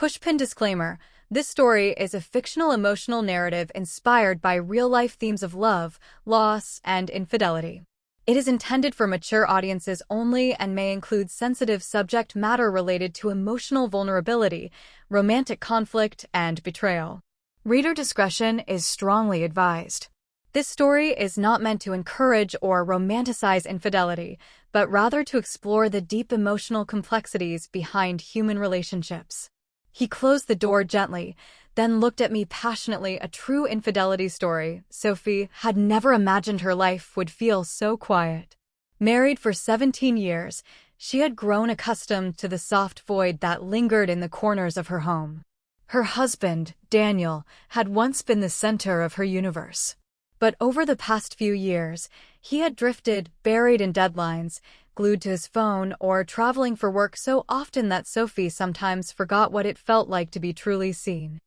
Pushpin disclaimer: this story is a fictional emotional narrative inspired by real-life themes of love, loss, and infidelity. It is intended for mature audiences only and may include sensitive subject matter related to emotional vulnerability, romantic conflict, and betrayal. Reader discretion is strongly advised. This story is not meant to encourage or romanticize infidelity, but rather to explore the deep emotional complexities behind human relationships. He closed the door gently, then looked at me passionately. A true infidelity story. Sophie had never imagined her life would feel so quiet. Married for 17 years, she had grown accustomed to the soft void that lingered in the corners of her home. Her husband, Daniel, had once been the center of her universe. But over the past few years, he had drifted, buried in deadlines, glued to his phone, or traveling for work so often that Sophie sometimes forgot what it felt like to be truly seen.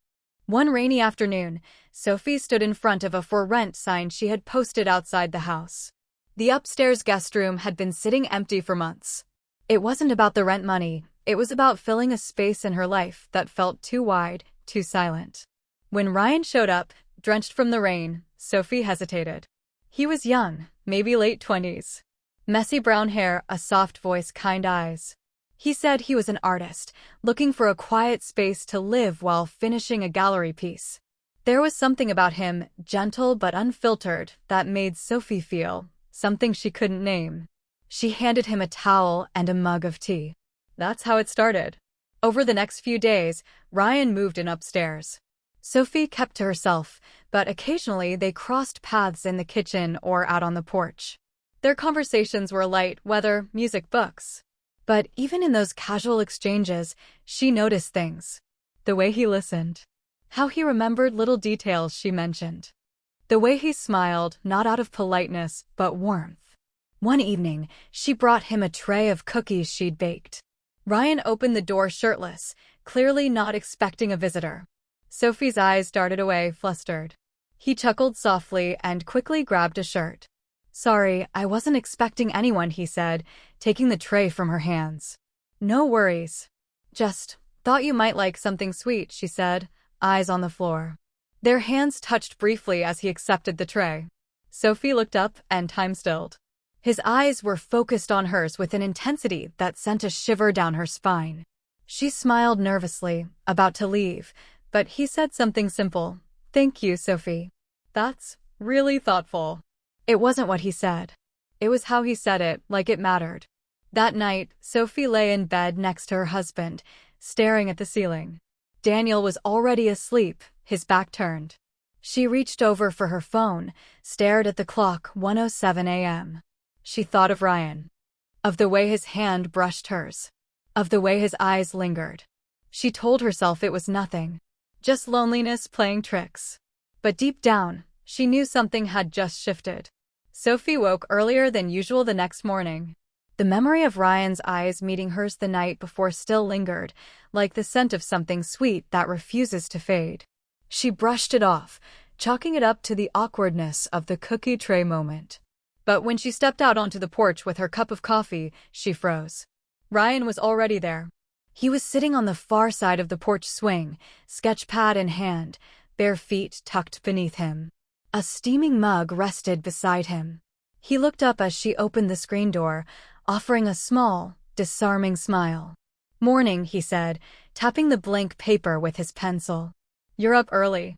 One rainy afternoon, Sophie stood in front of a for rent sign she had posted outside the house. The upstairs guest room had been sitting empty for months. It wasn't about the rent money, it was about filling a space in her life that felt too wide, too silent. When Ryan showed up, drenched from the rain, Sophie hesitated. He was young, maybe late 20s. Messy brown hair, a soft voice, kind eyes. He said he was an artist, looking for a quiet space to live while finishing a gallery piece. There was something about him, gentle but unfiltered, that made Sophie feel something she couldn't name. She handed him a towel and a mug of tea. That's how it started. Over the next few days, Ryan moved in upstairs. Sophie kept to herself, but occasionally they crossed paths in the kitchen or out on the porch. Their conversations were light, weather, music, books. But even in those casual exchanges, she noticed things. The way he listened. How he remembered little details she mentioned. The way he smiled, not out of politeness, but warmth. One evening, she brought him a tray of cookies she'd baked. Ryan opened the door shirtless, clearly not expecting a visitor. Sophie's eyes darted away, flustered. He chuckled softly and quickly grabbed a shirt. "Sorry, I wasn't expecting anyone," he said, taking the tray from her hands. "No worries. Just thought you might like something sweet," she said, eyes on the floor. Their hands touched briefly as he accepted the tray. Sophie looked up and time stilled. His eyes were focused on hers with an intensity that sent a shiver down her spine. She smiled nervously, about to leave, but he said something simple. "Thank you, Sophie. That's really thoughtful." It wasn't what he said. It was how he said it, like it mattered. That night, Sophie lay in bed next to her husband, staring at the ceiling. Daniel was already asleep, his back turned. She reached over for her phone, stared at the clock, 1:07 a.m. She thought of Ryan. Of the way his hand brushed hers. Of the way his eyes lingered. She told herself it was nothing. Just loneliness playing tricks. But deep down, she knew something had just shifted. Sophie woke earlier than usual the next morning. The memory of Ryan's eyes meeting hers the night before still lingered, like the scent of something sweet that refuses to fade. She brushed it off, chalking it up to the awkwardness of the cookie tray moment. But when she stepped out onto the porch with her cup of coffee, she froze. Ryan was already there. He was sitting on the far side of the porch swing, sketch pad in hand, bare feet tucked beneath him. A steaming mug rested beside him. He looked up as she opened the screen door, offering a small, disarming smile. "Morning," he said, tapping the blank paper with his pencil. "You're up early."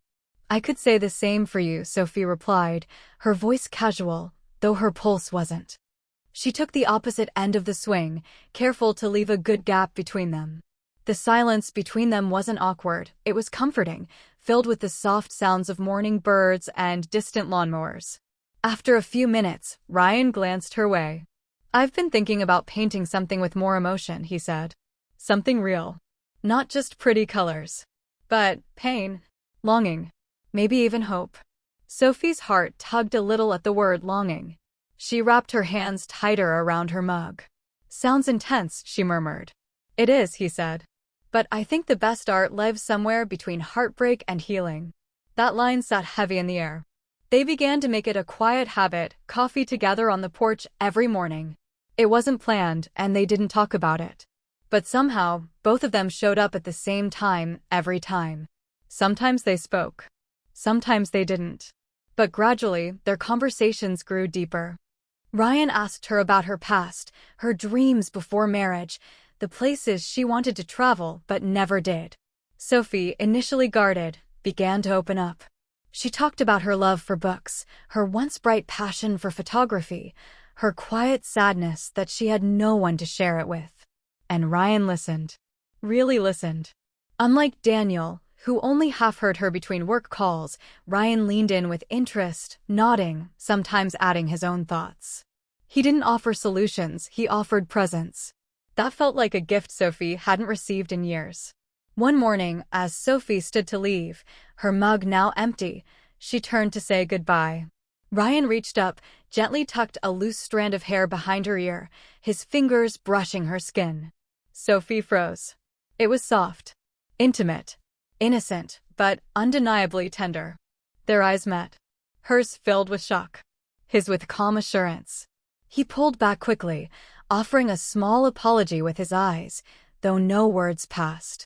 "I could say the same for you," Sophie replied, her voice casual, though her pulse wasn't. She took the opposite end of the swing, careful to leave a good gap between them. The silence between them wasn't awkward, it was comforting, filled with the soft sounds of morning birds and distant lawnmowers. After a few minutes, Ryan glanced her way. "I've been thinking about painting something with more emotion," he said. "Something real. Not just pretty colors. But pain, longing, maybe even hope." Sophie's heart tugged a little at the word longing. She wrapped her hands tighter around her mug. "Sounds intense," she murmured. "It is," he said. "But I think the best art lives somewhere between heartbreak and healing." That line sat heavy in the air. They began to make it a quiet habit, coffee together on the porch every morning. It wasn't planned, and they didn't talk about it. But somehow, both of them showed up at the same time every time. Sometimes they spoke. Sometimes they didn't. But gradually, their conversations grew deeper. Ryan asked her about her past, her dreams before marriage, the places she wanted to travel but never did. Sophie, initially guarded, began to open up. She talked about her love for books, her once bright passion for photography, her quiet sadness that she had no one to share it with. And Ryan listened. Really listened. Unlike Daniel, who only half heard her between work calls, Ryan leaned in with interest, nodding, sometimes adding his own thoughts. He didn't offer solutions, he offered presence. That felt like a gift Sophie hadn't received in years. One morning, as Sophie stood to leave, her mug now empty, she turned to say goodbye. Ryan reached up, gently tucked a loose strand of hair behind her ear, his fingers brushing her skin. Sophie froze. It was soft, intimate, innocent, but undeniably tender. Their eyes met. Hers filled with shock. His with calm assurance. He pulled back quickly, offering a small apology with his eyes, though no words passed.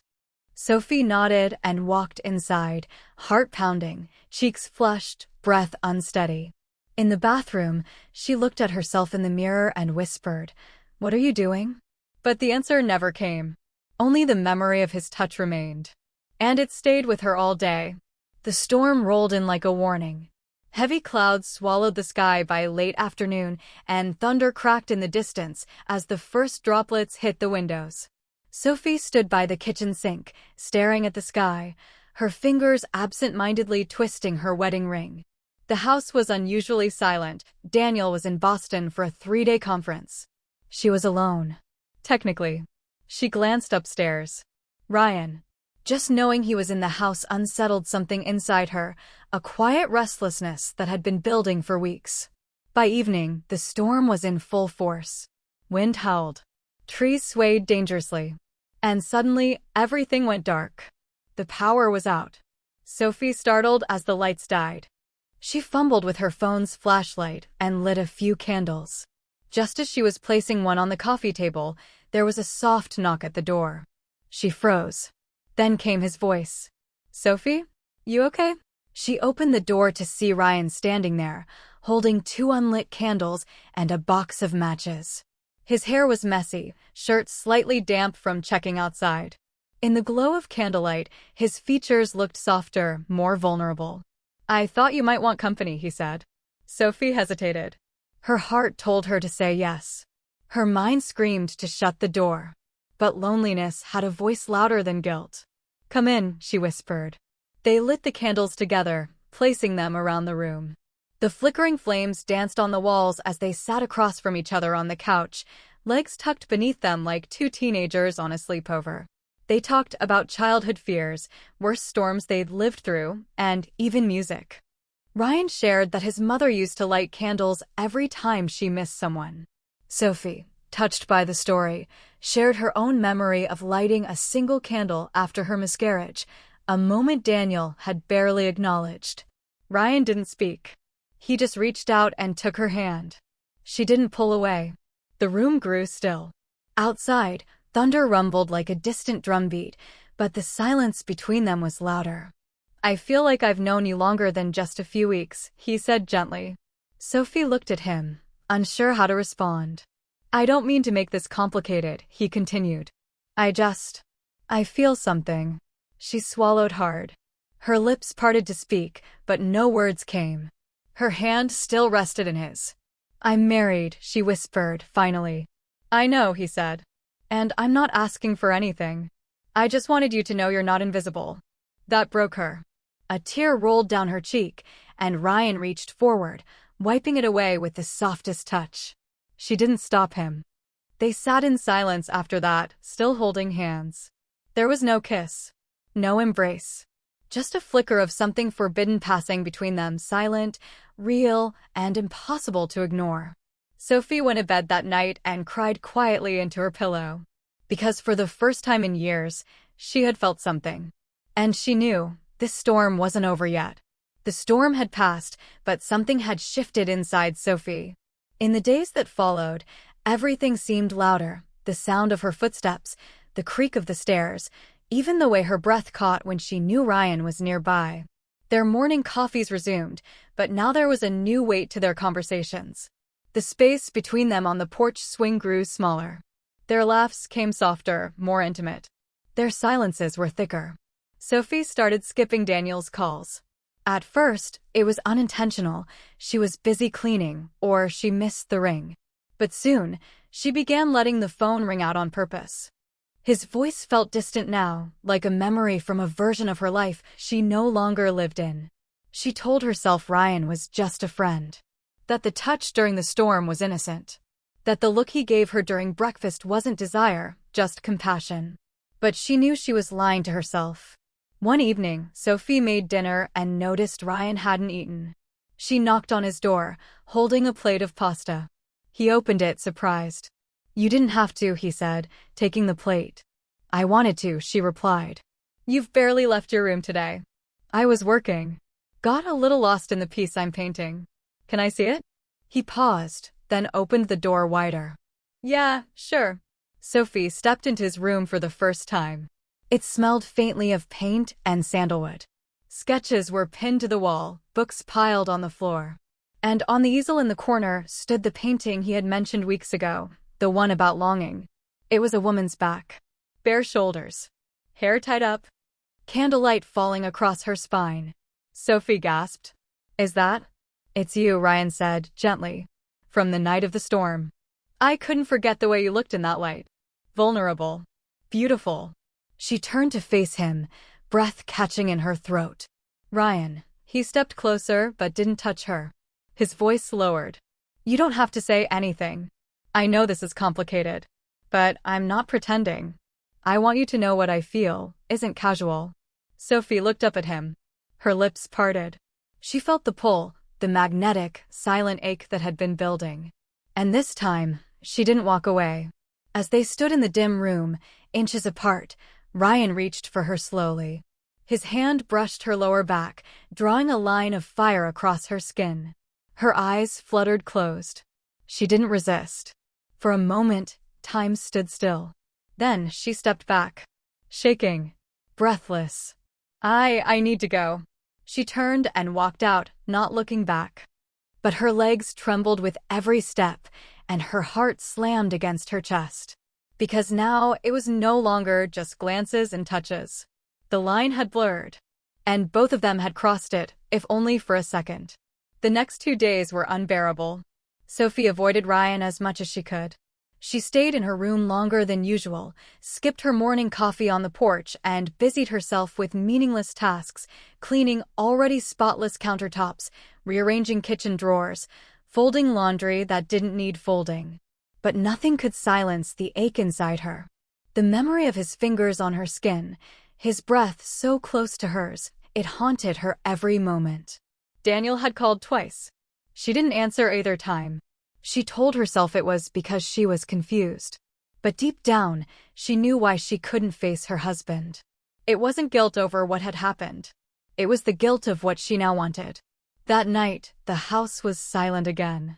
Sophie nodded and walked inside, heart pounding, cheeks flushed, breath unsteady. In the bathroom, she looked at herself in the mirror and whispered, "What are you doing?" But the answer never came. Only the memory of his touch remained. And it stayed with her all day. The storm rolled in like a warning. Heavy clouds swallowed the sky by late afternoon, and thunder cracked in the distance as the first droplets hit the windows. Sophie stood by the kitchen sink, staring at the sky, her fingers absent-mindedly twisting her wedding ring. The house was unusually silent. Daniel was in Boston for a 3-day conference. She was alone. Technically. She glanced upstairs. Ryan. Just knowing he was in the house unsettled something inside her, a quiet restlessness that had been building for weeks. By evening, the storm was in full force. Wind howled. Trees swayed dangerously. And suddenly, everything went dark. The power was out. Sophie startled as the lights died. She fumbled with her phone's flashlight and lit a few candles. Just as she was placing one on the coffee table, there was a soft knock at the door. She froze. Then came his voice. "Sophie? You okay?" She opened the door to see Ryan standing there, holding 2 unlit candles and a box of matches. His hair was messy, shirt slightly damp from checking outside. In the glow of candlelight, his features looked softer, more vulnerable. "I thought you might want company," he said. Sophie hesitated. Her heart told her to say yes. Her mind screamed to shut the door. But loneliness had a voice louder than guilt. "Come in," she whispered. They lit the candles together, placing them around the room. The flickering flames danced on the walls as they sat across from each other on the couch, legs tucked beneath them like 2 teenagers on a sleepover. They talked about childhood fears, worse storms they'd lived through, and even music. Ryan shared that his mother used to light candles every time she missed someone. Sophie, touched by the story, shared her own memory of lighting a single candle after her miscarriage, a moment Daniel had barely acknowledged. Ryan didn't speak. He just reached out and took her hand. She didn't pull away. The room grew still. Outside, thunder rumbled like a distant drumbeat, but the silence between them was louder. "I feel like I've known you longer than just a few weeks," he said gently. Sophie looked at him, unsure how to respond. "I don't mean to make this complicated," he continued. I feel something." She swallowed hard. Her lips parted to speak, but no words came. Her hand still rested in his. "I'm married," she whispered, finally. "I know," he said. "And I'm not asking for anything. I just wanted you to know you're not invisible." That broke her. A tear rolled down her cheek, and Ryan reached forward, wiping it away with the softest touch. She didn't stop him. They sat in silence after that, still holding hands. There was no kiss. No embrace. Just a flicker of something forbidden passing between them, silent, real, and impossible to ignore. Sophie went to bed that night and cried quietly into her pillow. Because for the first time in years, she had felt something. And she knew this storm wasn't over yet. The storm had passed, but something had shifted inside Sophie. In the days that followed, everything seemed louder, The sound of her footsteps, the creak of the stairs, even the way her breath caught when she knew Ryan was nearby. Their morning coffees resumed, but now there was a new weight to their conversations. The space between them on the porch swing grew smaller. Their laughs came softer, more intimate. Their silences were thicker. Sophie started skipping Daniel's calls. At first, it was unintentional. She was busy cleaning, or she missed the ring. But soon, she began letting the phone ring out on purpose. His voice felt distant now, like a memory from a version of her life she no longer lived in. She told herself Ryan was just a friend. That the touch during the storm was innocent. That the look he gave her during breakfast wasn't desire, just compassion. But she knew she was lying to herself. One evening, Sophie made dinner and noticed Ryan hadn't eaten. She knocked on his door, holding a plate of pasta. He opened it, surprised. "You didn't have to," he said, taking the plate. "I wanted to," she replied. "You've barely left your room today." "I was working. Got a little lost in the piece I'm painting. Can I see it?" He paused, then opened the door wider. "Yeah, sure." Sophie stepped into his room for the first time. It smelled faintly of paint and sandalwood. Sketches were pinned to the wall, books piled on the floor. And on the easel in the corner stood the painting he had mentioned weeks ago, the one about longing. It was a woman's back. Bare shoulders. Hair tied up. Candlelight falling across her spine. Sophie gasped. "Is that?" "It's you," Ryan said, gently. "From the night of the storm. I couldn't forget the way you looked in that light. Vulnerable. Beautiful." She turned to face him, breath catching in her throat. "Ryan." He stepped closer but didn't touch her. His voice lowered. "You don't have to say anything. I know this is complicated. But I'm not pretending. I want you to know what I feel isn't casual." Sophie looked up at him. Her lips parted. She felt the pull, the magnetic, silent ache that had been building. And this time, she didn't walk away. As they stood in the dim room, inches apart, Ryan reached for her slowly. His hand brushed her lower back, drawing a line of fire across her skin. Her eyes fluttered closed. She didn't resist. For a moment, time stood still. Then she stepped back, shaking, breathless. I need to go." She turned and walked out, not looking back. But her legs trembled with every step, and her heart slammed against her chest. Because now it was no longer just glances and touches. The line had blurred. And both of them had crossed it, if only for a second. The next 2 days were unbearable. Sophie avoided Ryan as much as she could. She stayed in her room longer than usual, skipped her morning coffee on the porch, and busied herself with meaningless tasks, cleaning already spotless countertops, rearranging kitchen drawers, folding laundry that didn't need folding. But nothing could silence the ache inside her. The memory of his fingers on her skin, his breath so close to hers, it haunted her every moment. Daniel had called twice. She didn't answer either time. She told herself it was because she was confused. But deep down, she knew why she couldn't face her husband. It wasn't guilt over what had happened. It was the guilt of what she now wanted. That night, the house was silent again.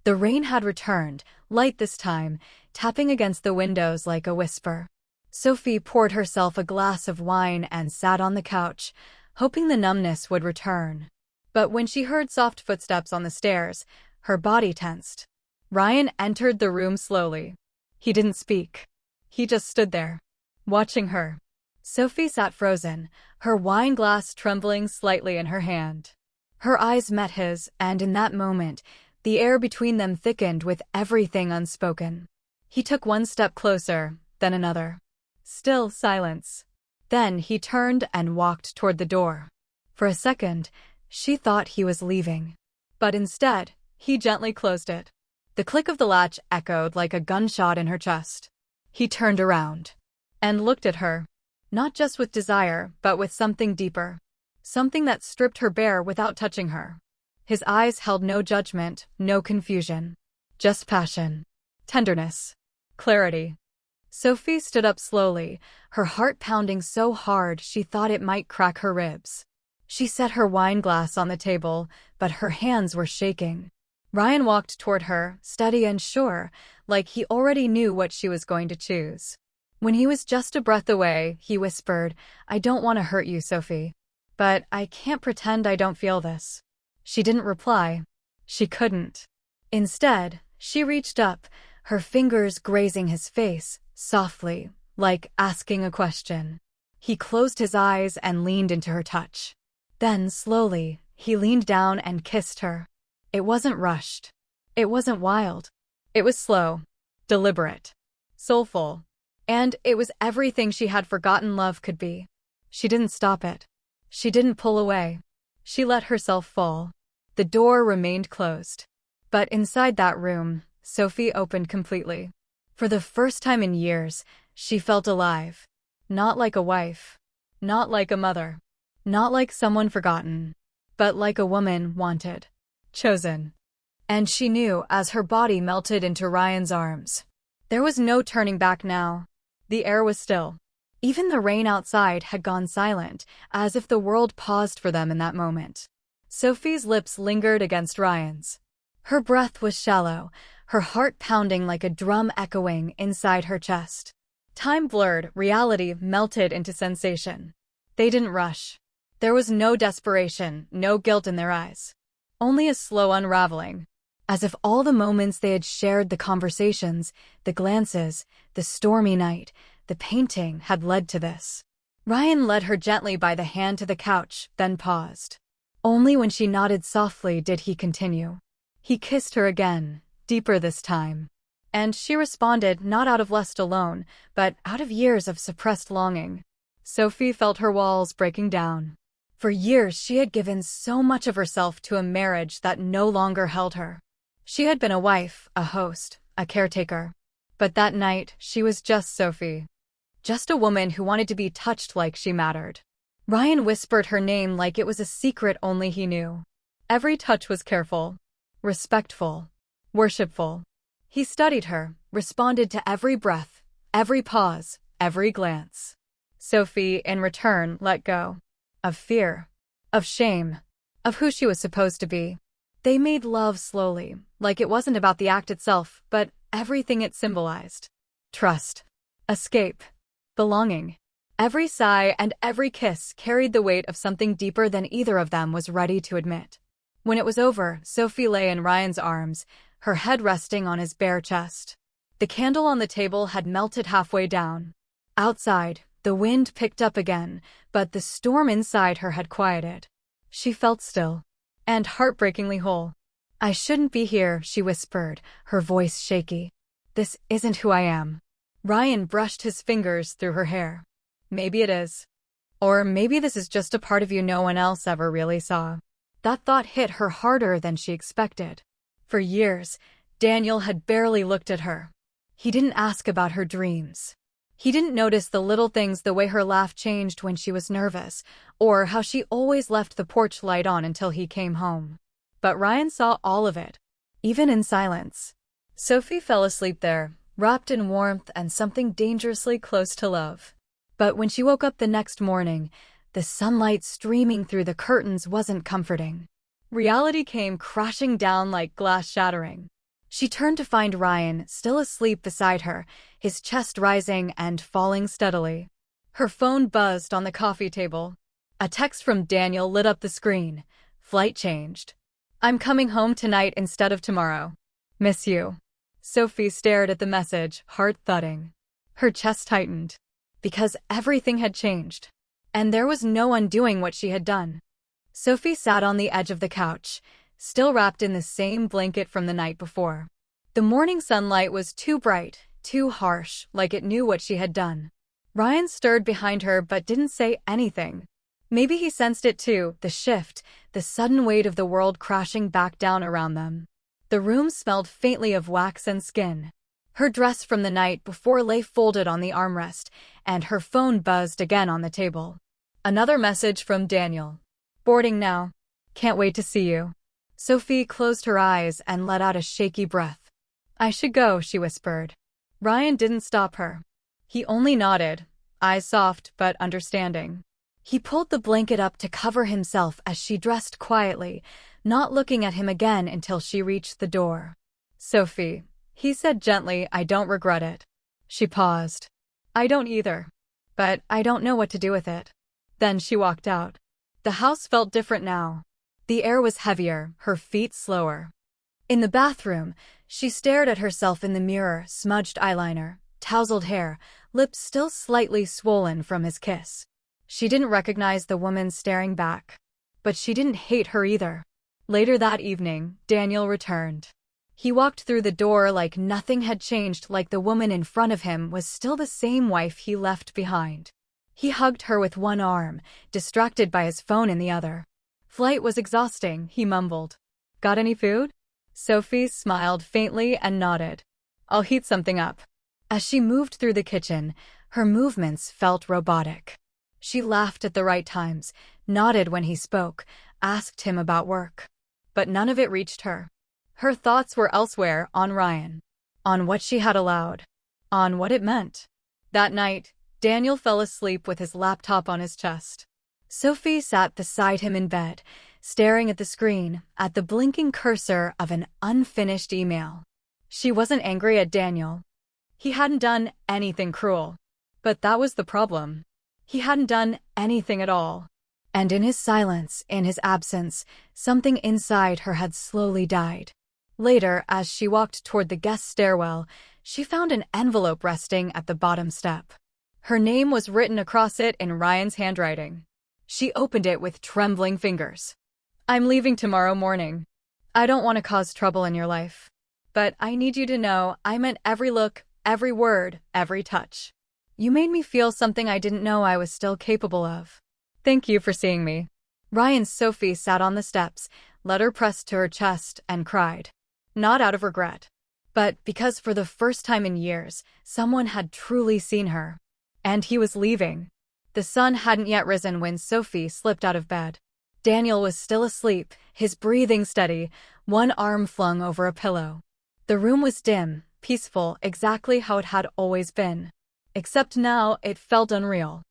The rain had returned, light this time, tapping against the windows like a whisper. Sophie poured herself a glass of wine and sat on the couch, hoping the numbness would return. But when she heard soft footsteps on the stairs, her body tensed. Ryan entered the room slowly. He didn't speak. He just stood there, watching her. Sophie sat frozen, her wine glass trembling slightly in her hand. Her eyes met his, and in that moment, the air between them thickened with everything unspoken. He took one step closer, then another. Still silence. Then he turned and walked toward the door. For a second, she thought he was leaving. But instead, he gently closed it. The click of the latch echoed like a gunshot in her chest. He turned around and looked at her, not just with desire, but with something deeper. Something that stripped her bare without touching her. His eyes held no judgment, no confusion. Just passion. Tenderness. Clarity. Sophie stood up slowly, her heart pounding so hard she thought it might crack her ribs. She set her wine glass on the table, but her hands were shaking. Ryan walked toward her, steady and sure, like he already knew what she was going to choose. When he was just a breath away, he whispered, "I don't want to hurt you, Sophie. But I can't pretend I don't feel this." She didn't reply. She couldn't. Instead, she reached up, her fingers grazing his face, softly, like asking a question. He closed his eyes and leaned into her touch. Then, slowly, he leaned down and kissed her. It wasn't rushed. It wasn't wild. It was slow, deliberate, soulful. And it was everything she had forgotten love could be. She didn't stop it. She didn't pull away. She let herself fall. The door remained closed. But inside that room, Sophie opened completely. For the first time in years, she felt alive. Not like a wife. Not like a mother. Not like someone forgotten. But like a woman wanted. Chosen. And she knew as her body melted into Ryan's arms. There was no turning back now. The air was still. Even the rain outside had gone silent, as if the world paused for them in that moment. Sophie's lips lingered against Ryan's. Her breath was shallow, her heart pounding like a drum echoing inside her chest. Time blurred, reality melted into sensation. They didn't rush. There was no desperation, no guilt in their eyes. Only a slow unraveling. As if all the moments they had shared, the conversations, the glances, the stormy night, the painting had led to this. Ryan led her gently by the hand to the couch, then paused. Only when she nodded softly did he continue. He kissed her again, deeper this time. And she responded not out of lust alone, but out of years of suppressed longing. Sophie felt her walls breaking down. For years she had given so much of herself to a marriage that no longer held her. She had been a wife, a host, a caretaker. But that night, she was just Sophie. Just a woman who wanted to be touched like she mattered. Ryan whispered her name like it was a secret only he knew. Every touch was careful, respectful, worshipful. He studied her, responded to every breath, every pause, every glance. Sophie, in return, let go. Of fear. Of shame. Of who she was supposed to be. They made love slowly, like it wasn't about the act itself, but everything it symbolized. Trust. Escape. Belonging. Every sigh and every kiss carried the weight of something deeper than either of them was ready to admit. When it was over, Sophie lay in Ryan's arms, her head resting on his bare chest. The candle on the table had melted halfway down. Outside, the wind picked up again, but the storm inside her had quieted. She felt still. And heartbreakingly whole. "I shouldn't be here," she whispered, her voice shaky. "This isn't who I am." Ryan brushed his fingers through her hair. "Maybe it is. Or maybe this is just a part of you no one else ever really saw." That thought hit her harder than she expected. For years, Daniel had barely looked at her. He didn't ask about her dreams. He didn't notice the little things, the way her laugh changed when she was nervous, or how she always left the porch light on until he came home. But Ryan saw all of it, even in silence. Sophie fell asleep there, wrapped in warmth and something dangerously close to love. But when she woke up the next morning, the sunlight streaming through the curtains wasn't comforting. Reality came crashing down like glass shattering. She turned to find Ryan still asleep beside her, his chest rising and falling steadily. Her phone buzzed on the coffee table. A text from Daniel lit up the screen. Flight changed. "I'm coming home tonight instead of tomorrow. Miss you." Sophie stared at the message, heart thudding. Her chest tightened. Because everything had changed. And there was no undoing what she had done. Sophie sat on the edge of the couch, still wrapped in the same blanket from the night before. The morning sunlight was too bright, too harsh, like it knew what she had done. Ryan stirred behind her but didn't say anything. Maybe he sensed it too, the shift, the sudden weight of the world crashing back down around them. The room smelled faintly of wax and skin. Her dress from the night before lay folded on the armrest, and her phone buzzed again on the table. Another message from Daniel. "Boarding now. Can't wait to see you." Sophie closed her eyes and let out a shaky breath. "I should go," she whispered. Ryan didn't stop her. He only nodded, eyes soft but understanding. He pulled the blanket up to cover himself as she dressed quietly, not looking at him again until she reached the door. "Sophie," he said gently, "I don't regret it." She paused. "I don't either. But I don't know what to do with it." Then she walked out. The house felt different now. The air was heavier, her feet slower. In the bathroom, she stared at herself in the mirror, smudged eyeliner, tousled hair, lips still slightly swollen from his kiss. She didn't recognize the woman staring back. But she didn't hate her either. Later that evening, Daniel returned. He walked through the door like nothing had changed, like the woman in front of him was still the same wife he left behind. He hugged her with one arm, distracted by his phone in the other. "Flight was exhausting," he mumbled. "Got any food?" Sophie smiled faintly and nodded. "I'll heat something up." As she moved through the kitchen, her movements felt robotic. She laughed at the right times, nodded when he spoke, asked him about work. But none of it reached her. Her thoughts were elsewhere, on Ryan. On what she had allowed. On what it meant. That night, Daniel fell asleep with his laptop on his chest. Sophie sat beside him in bed, staring at the screen, at the blinking cursor of an unfinished email. She wasn't angry at Daniel. He hadn't done anything cruel. But that was the problem. He hadn't done anything at all. And in his silence, in his absence, something inside her had slowly died. Later, as she walked toward the guest stairwell, she found an envelope resting at the bottom step. Her name was written across it in Ryan's handwriting. She opened it with trembling fingers. "I'm leaving tomorrow morning. I don't want to cause trouble in your life. But I need you to know I meant every look, every word, every touch. You made me feel something I didn't know I was still capable of. Thank you for seeing me." Ryan's Sophie sat on the steps, letter pressed to her chest, and cried. Not out of regret, but because for the first time in years, someone had truly seen her. And he was leaving. The sun hadn't yet risen when Sophie slipped out of bed. Daniel was still asleep, his breathing steady, one arm flung over a pillow. The room was dim, peaceful, exactly how it had always been. Except now it felt unreal.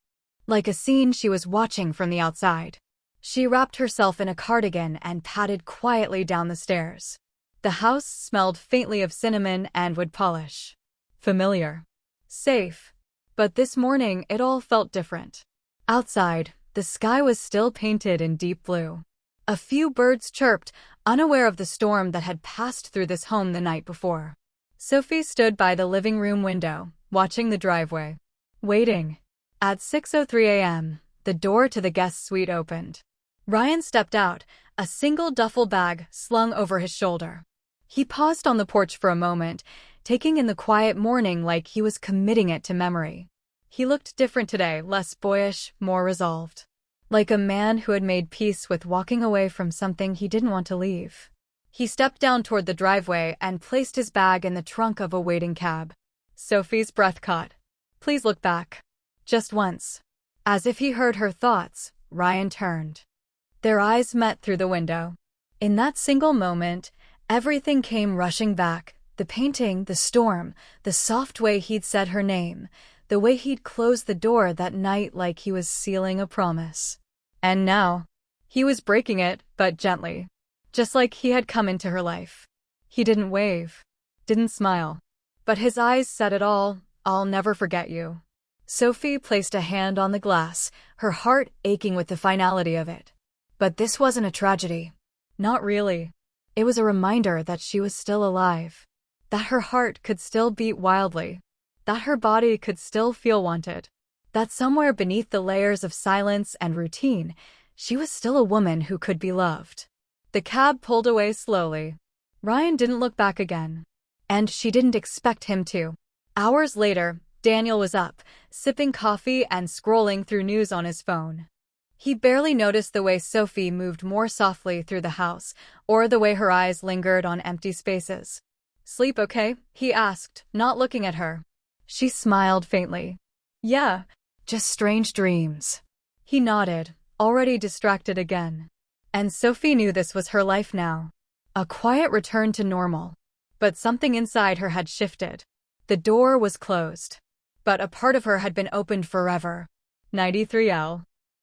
Like a scene she was watching from the outside. She wrapped herself in a cardigan and padded quietly down the stairs. The house smelled faintly of cinnamon and wood polish. Familiar. Safe. But this morning it all felt different. Outside, the sky was still painted in deep blue. A few birds chirped, unaware of the storm that had passed through this home the night before. Sophie stood by the living room window, watching the driveway. Waiting. At 6:03 a.m., the door to the guest suite opened. Ryan stepped out, a single duffel bag slung over his shoulder. He paused on the porch for a moment, taking in the quiet morning like he was committing it to memory. He looked different today, less boyish, more resolved. Like a man who had made peace with walking away from something he didn't want to leave. He stepped down toward the driveway and placed his bag in the trunk of a waiting cab. Sophie's breath caught. "Please look back. Just once." As if he heard her thoughts, Ryan turned. Their eyes met through the window. In that single moment, everything came rushing back. The painting, the storm, the soft way he'd said her name, the way he'd closed the door that night like he was sealing a promise. And now, he was breaking it, but gently. Just like he had come into her life. He didn't wave, didn't smile. But his eyes said it all. "I'll never forget you." Sophie placed a hand on the glass, her heart aching with the finality of it. But this wasn't a tragedy. Not really. It was a reminder that she was still alive. That her heart could still beat wildly. That her body could still feel wanted. That somewhere beneath the layers of silence and routine, she was still a woman who could be loved. The cab pulled away slowly. Ryan didn't look back again. And she didn't expect him to. Hours later, Daniel was up, sipping coffee and scrolling through news on his phone. He barely noticed the way Sophie moved more softly through the house, or the way her eyes lingered on empty spaces. "Sleep okay?" he asked, not looking at her. She smiled faintly. "Yeah, just strange dreams." He nodded, already distracted again. And Sophie knew this was her life now. A quiet return to normal. But something inside her had shifted. The door was closed. But a part of her had been opened forever. 93L.